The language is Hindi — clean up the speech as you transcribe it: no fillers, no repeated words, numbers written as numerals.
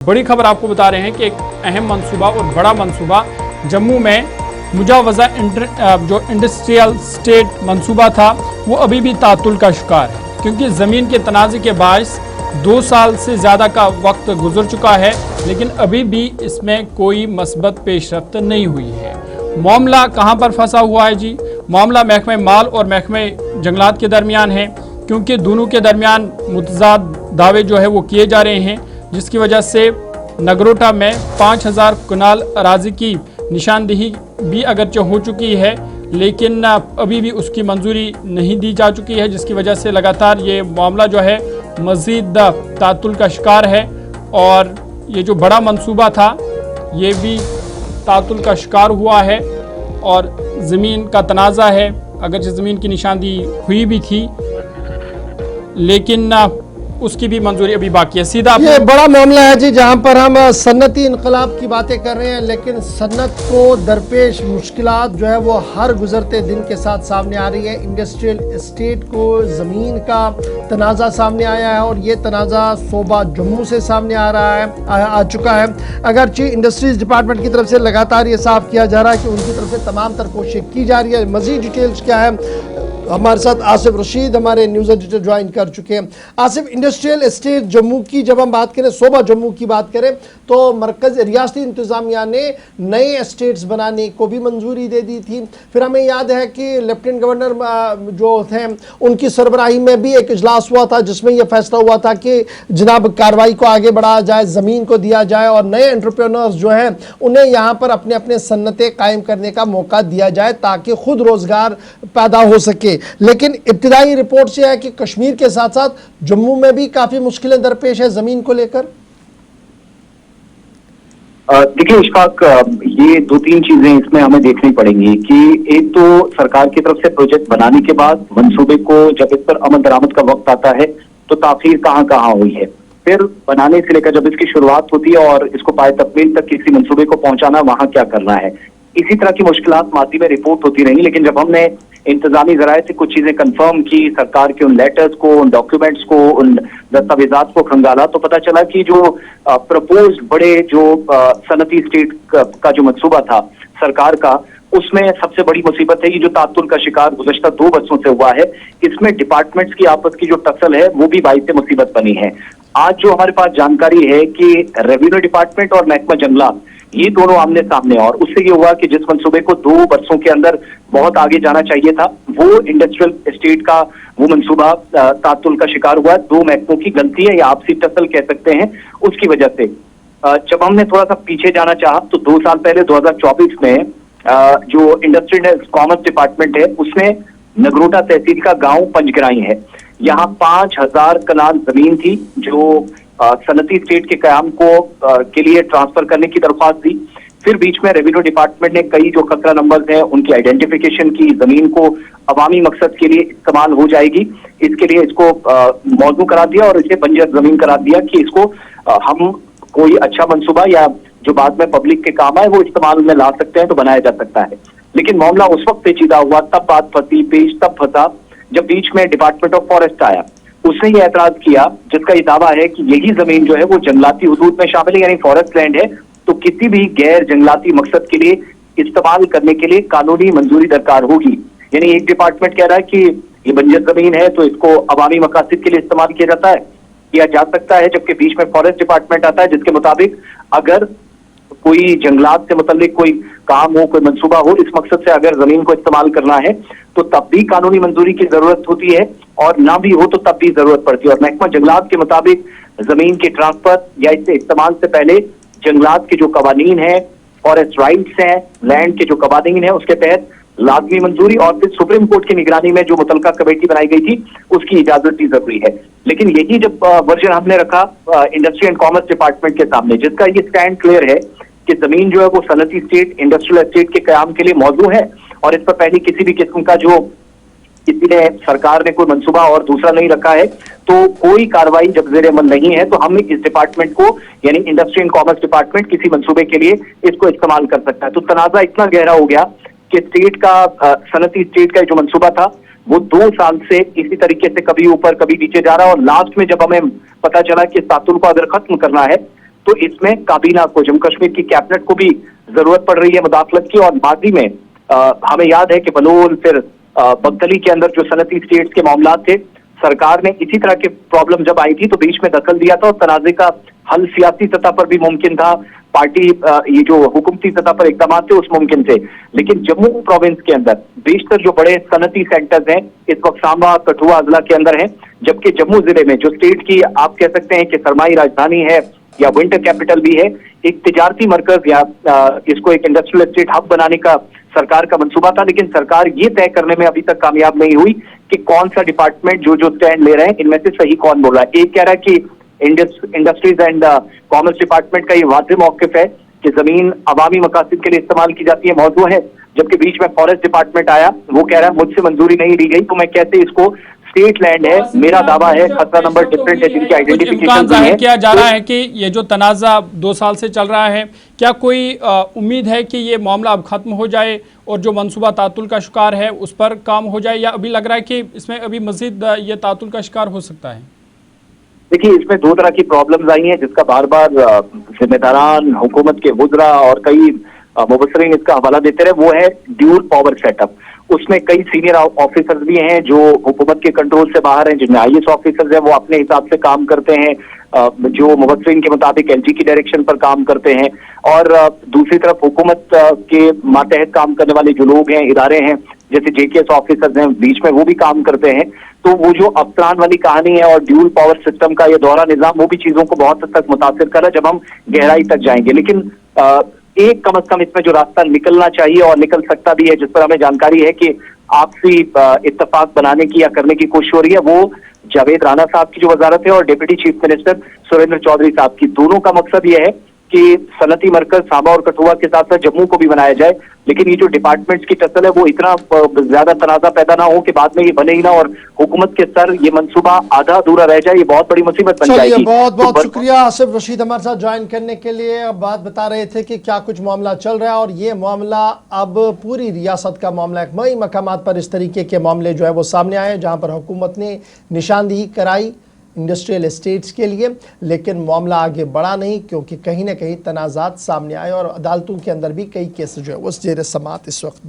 बड़ी खबर आपको बता रहे हैं कि एक अहम मंसूबा और बड़ा मंसूबा जम्मू में मुजावजा जो इंडस्ट्रियल स्टेट मंसूबा था वो अभी भी तातुल का शिकार है, क्योंकि ज़मीन के तनाज़े के बायस 2 साल से ज़्यादा का वक्त गुजर चुका है, लेकिन अभी भी इसमें कोई मस्बत पेशरफ्त नहीं हुई है। मामला कहाँ पर फंसा हुआ है जी? मामला महकमे माल और महकमे जंगलात के दरमियान है, क्योंकि दोनों के दरमियान मुतज़ाद दावे जो है वो किए जा रहे हैं, जिसकी वजह से नगरोटा में 5000 कनाल अराजी की निशानदेही भी अगरचे हो चुकी है, लेकिन अभी भी उसकी मंजूरी नहीं दी जा चुकी है, जिसकी वजह से लगातार ये मामला जो है मज़ीद तातुल का शिकार है। और ये जो बड़ा मंसूबा था ये भी तातुल का शिकार हुआ है और ज़मीन का तनाज़ा है। अगरचे ज़मीन की निशानदेही हुई भी थी, लेकिन उसकी भी मंजूरी अभी बाकी है। सीधा ये बड़ा मामला है जी, जहां पर हम सन्नती इनकलाब की बातें कर रहे हैं, लेकिन सन्नत को दरपेश मुश्किलात जो है वो हर गुजरते दिन के साथ सामने आ रही है। इंडस्ट्रियल एस्टेट को ज़मीन का तनाज़ा सामने आया है और ये तनाज़ा सूबा जम्मू से सामने आ रहा है आ चुका है। अगरचे इंडस्ट्रीज डिपार्टमेंट की तरफ से लगातार ये साफ किया जा रहा है कि उनकी तरफ से तमाम तर कोशिश की जा रही है। मज़ीद डिटेल्स क्या है, हमारे साथ आसिफ रशीद हमारे न्यूज़ एडिटर ज्वाइन कर चुके हैं। आसिफ, इंडस्ट्रियल एस्टेट जम्मू की जब हम बात करें, सूबा जम्मू की बात करें, तो मरकज़ रियासती इंतज़ामिया ने नए एस्टेट्स बनाने को भी मंजूरी दे दी थी। फिर हमें याद है कि लेफ्टिनेंट गवर्नर जो थे उनकी सरबराही में भी एक इजलास हुआ था, जिसमें यह फैसला हुआ था कि जनाब कार्रवाई को आगे बढ़ाया जाए, ज़मीन को दिया जाए और नए एंटरप्रेन्योर्स जो हैं उन्हें यहाँ पर अपने अपने सन्नतें कायम करने का मौका दिया जाए ताकि खुद रोज़गार पैदा हो सके। लेकिन इब्तिदाई रिपोर्ट से है कि कश्मीर के साथ साथ जम्मू में भी काफी मुश्किलें दरपेश है जमीन को लेकर। देखिए इशफाक, ये 2-3 चीजें इसमें हमें देखनी पड़ेंगी कि एक तो सरकार की तरफ से प्रोजेक्ट बनाने के बाद मंसूबे को जब इस पर अमल दरामद का वक्त आता है तो ताखीर कहाँ कहाँ हुई है, फिर बनाने से लेकर जब इसकी शुरुआत होती है और इसको पाए तकमील तक किसी मंसूबे को पहुंचाना, वहां क्या करना है, इसी तरह की मुश्किलात मादी में रिपोर्ट होती रही। लेकिन जब हमने इंतजामी जराये से कुछ चीजें कंफर्म की, सरकार के उन लेटर्स को, उन डॉक्यूमेंट्स को, उन दस्तावेजात को खंगाला, तो पता चला कि जो प्रपोज बड़े जो सनती स्टेट का जो मंसूबा था सरकार का, उसमें सबसे बड़ी मुसीबत है ये जो तातुल का शिकार गुज़श्ता 2 बरसों से हुआ है। इसमें डिपार्टमेंट्स की आपस की जो टक्सल है वो भी बाइस मुसीबत बनी है। आज जो हमारे पास जानकारी है कि रेवेन्यू डिपार्टमेंट और महकमा जंगलात ये दोनों आमने सामने, और उससे ये हुआ कि जिस मंसूबे को 2 बरसों के अंदर बहुत आगे जाना चाहिए था, वो इंडस्ट्रियल एस्टेट का वो मंसूबा तातुल का शिकार हुआ। 2 महकमों की गलती है या आपसी टसल कह सकते हैं, उसकी वजह से जब हमने थोड़ा सा पीछे जाना चाहा तो 2 साल पहले 2024 में जो इंडस्ट्रियल कॉमर्स डिपार्टमेंट है उसने नगरोटा तहसील का गांव पंजगराई है, यहाँ 5000 कनाल जमीन थी जो सनती स्टेट के कयाम को के लिए ट्रांसफर करने की दरख्वास्त दी। फिर बीच में रेवेन्यू डिपार्टमेंट ने कई जो खतरा नंबर्स हैं उनकी आइडेंटिफिकेशन की, जमीन को अवामी मकसद के लिए इस्तेमाल हो जाएगी इसके लिए इसको मौजू करार दिया और इसे बंजर जमीन करार दिया कि इसको हम कोई अच्छा मंसूबा या जो बाद में पब्लिक के काम आए वो इस्तेमाल में ला सकते हैं तो बनाया जा सकता है। लेकिन मामला उस वक्त पेचीदा हुआ, तब बात फंसी, पेश तब फंसा जब बीच में डिपार्टमेंट ऑफ फॉरेस्ट आया। उसने ये एतराज किया जिसका ये दावा है कि यही जमीन जो है वो जंगलाती हुदूद में शामिल है, यानी फॉरेस्ट लैंड है, तो किसी भी गैर जंगलाती मकसद के लिए इस्तेमाल करने के लिए कानूनी मंजूरी दरकार होगी। यानी एक डिपार्टमेंट कह रहा है कि ये बंजर जमीन है तो इसको अवामी मकासद के लिए इस्तेमाल किया जाता है, किया जा सकता है, जबकि बीच में फॉरेस्ट डिपार्टमेंट आता है जिसके मुताबिक अगर कोई जंगलात से मुतल्लिक कोई काम हो, कोई मंसूबा हो, इस मकसद से अगर जमीन को इस्तेमाल करना है तो तब भी कानूनी मंजूरी की जरूरत होती है, और ना भी हो तो तब भी जरूरत पड़ती है। और महकमा जंगलात के मुताबिक जमीन के ट्रांसफर या इससे इस्तेमाल से पहले जंगलात के जो कवानीन है, फॉरेस्ट राइट्स हैं, लैंड के जो कवानीन है, उसके तहत लाजमी मंजूरी और फिर सुप्रीम कोर्ट की निगरानी में जो मुतलका कमेटी बनाई गई थी उसकी इजाजत भी जरूरी है। लेकिन यही जब वर्जन हमने रखा इंडस्ट्री एंड कॉमर्स डिपार्टमेंट के सामने, जिसका ये स्टैंड क्लियर है कि जमीन जो है वो सनती स्टेट इंडस्ट्रियल एस्टेट के कयाम के लिए मौजू है और इस पर पहले किसी भी किस्म का जो किसी ने सरकार ने कोई मंसूबा और दूसरा नहीं रखा है, तो कोई कार्रवाई जब जेर अमल नहीं है तो हम इस डिपार्टमेंट को यानी इंडस्ट्री एंड कॉमर्स डिपार्टमेंट किसी मंसूबे के लिए इसको इस्तेमाल कर सकता है। तो तनाजा इतना गहरा हो गया कि स्टेट का सनती स्टेट का जो मंसूबा था वो 2 साल से इसी तरीके से कभी ऊपर कभी नीचे जा रहा है, और लास्ट में जब हमें पता चला कि तातुल को अगर खत्म करना है तो इसमें काबीना को, जम्मू कश्मीर की कैबिनेट को भी जरूरत पड़ रही है मुदाखलत की। और माजी में हमें याद है कि बलूल फिर बगतली के अंदर जो सनती स्टेट्स के मामला थे, सरकार ने इसी तरह के प्रॉब्लम जब आई थी तो बीच में दखल दिया था और तनाजे का हल सियासी सतह पर भी मुमकिन था, पार्टी ये जो हुकूमती सतह पर इकदाम थे उस मुमकिन थे। लेकिन जम्मू प्रोविंस के अंदर बेशतर जो बड़े सनती सेंटर्स हैं इस वक्त सांबा कठुआ अजला के अंदर हैं, जबकि जम्मू जिले में जो स्टेट की आप कह सकते हैं कि सरमाई राजधानी है या विंटर कैपिटल भी है, एक तिजारती मरकज या इसको एक इंडस्ट्रियल एस्टेट हब बनाने का सरकार का मंसूबा था। लेकिन सरकार ये तय करने में अभी तक कामयाब नहीं हुई कि कौन सा डिपार्टमेंट जो स्टैंड ले रहे हैं इनमें से सही कौन बोल रहा है। एक कह रहा है कि इंडस्ट्रीज एंड कॉमर्स डिपार्टमेंट का ये वाज़ेह मौक़िफ़ है कि जमीन अवामी मकासद के लिए इस्तेमाल की जाती है, मौजू है, जबकि बीच में फॉरेस्ट डिपार्टमेंट आया, वो कह रहा है मुझसे मंजूरी नहीं दी गई तो मैं कैसे इसको, स्टेट लैंड है, मेरा दावा है, खतरा नंबर डिफरेंट है, जिनकी आइडेंटिफिकेशन जाहिर किया जा रहा है कि ये जो तनाज़ा 2 साल से चल रहा है, क्या कोई उम्मीद है कि ये मामला अब खत्म हो जाए और जो मंसूबा तातुल का शिकार है उस पर काम हो जाए, या अभी लग रहा है कि इसमें अभी मजीद ये तातुल का शिकार हो सकता है? देखिए, इसमें 2 तरह की प्रॉब्लम्स आई हैं जिसका बार बार जिम्मेदारान, हुकूमत के वुज़रा और कई मुबस्सरीन इसका हवाला देते रहे, वो है ड्यूल पावर सेटअप। उसमें कई सीनियर ऑफिसर्स भी हैं जो हुकूमत के कंट्रोल से बाहर हैं, जिनमें आईएएस ऑफिसर्स हैं, वो अपने हिसाब से काम करते हैं, जो मुबस्सरीन के मुताबिक एलजी की डायरेक्शन पर काम करते हैं। और दूसरी तरफ हुकूमत के मातहत काम करने वाले जो लोग हैं, इदारे हैं, जैसे जेकेएस ऑफिसर्स हैं, बीच में वो भी काम करते हैं। तो वो जो अफसरान वाली कहानी है और ड्यूल पावर सिस्टम का ये दोहरा निजाम, वो भी चीजों को बहुत हद तक मुतासिर कर रहा है जब हम गहराई तक जाएंगे। लेकिन एक कम अज कम इसमें जो रास्ता निकलना चाहिए और निकल सकता भी है, जिस पर हमें जानकारी है कि आपसी इत्तेफाक बनाने की या करने की कोशिश हो रही है, वो जावेद राणा साहब की जो वजारत है और deputy chief minister Surendra Choudhary साहब की, दोनों का मकसद ये है कि सनती मरकज सांबा और कठुआ के साथ साथ जम्मू को भी बनाया जाए। लेकिन ये जो डिपार्टमेंट्स की टसल है वो इतना ज्यादा तनाजा पैदा ना हो कि बाद में ये बने ही ना और हुकूमत के सर ये मंसूबा आधा अधूरा रह जाए, ये बहुत बड़ी मुसीबत बन जाएगी। बहुत बहुत शुक्रिया आसिफ रशीद हमारे साथ ज्वाइन करने के लिए। अब बात बता रहे थे कि क्या कुछ मामला चल रहा है और ये मामला अब पूरी रियासत का मामला है। कई मकामात पर इस तरीके के मामले जो है वो सामने आए जहाँ पर हुकूमत ने निशानदेही कराई इंडस्ट्रियल एस्टेट्स के लिए, लेकिन मामला आगे बढ़ा नहीं क्योंकि कहीं ना कहीं तनाज़ात सामने आए और अदालतों के अंदर भी कई केस जो है वो ज़ेर समाअत इस वक्त भी